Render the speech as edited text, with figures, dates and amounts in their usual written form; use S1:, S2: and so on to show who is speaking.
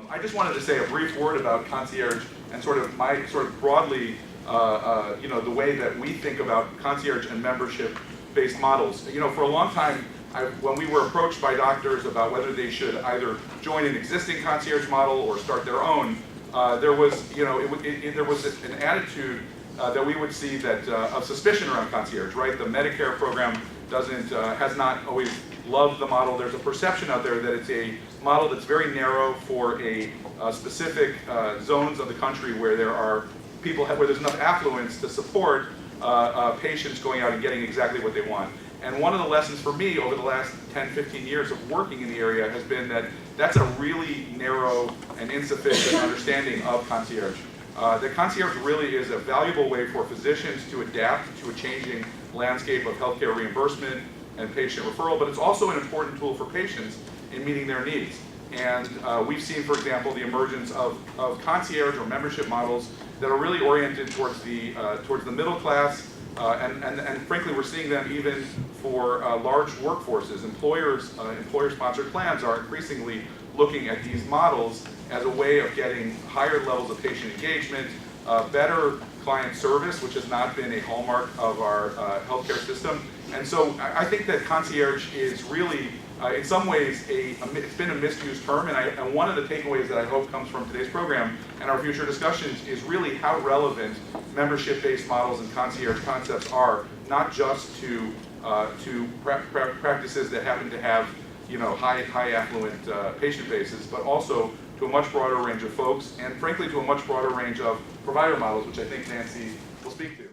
S1: I just wanted to say a brief word about Concierge and sort of broadly, the way that we think about Concierge and membership-based models. For a long time, when we were approached by doctors about whether they should either join an existing Concierge model or start their own, there was an attitude that we would see that of suspicion around Concierge, right? The Medicare program has not always loved the model. There's a perception out there that it's a model that's very narrow for a specific zones of the country where there are people, where there's enough affluence to support patients going out and getting exactly what they want. And one of the lessons for me over the last 10, 15 years of working in the area has been that that's a really narrow and insufficient understanding of Concierge. The Concierge really is a valuable way for physicians to adapt to a changing landscape of healthcare reimbursement and patient referral, but it's also an important tool for patients in meeting their needs. And we've seen, for example, the emergence of Concierge or membership models that are really oriented towards the middle class, and frankly, we're seeing them even for large workforces. Employer-sponsored plans are increasingly looking at these models as a way of getting higher levels of patient engagement, better client service, which has not been a hallmark of our healthcare system. And so I think that Concierge is really, in some ways, it's been a misused term, and one of the takeaways that I hope comes from today's program and our future discussions is really how relevant membership-based models and Concierge concepts are, not just to practices that happen to have high affluent patient bases, but also to a much broader range of folks, and frankly to a much broader range of provider models, which I think Nancy will speak to.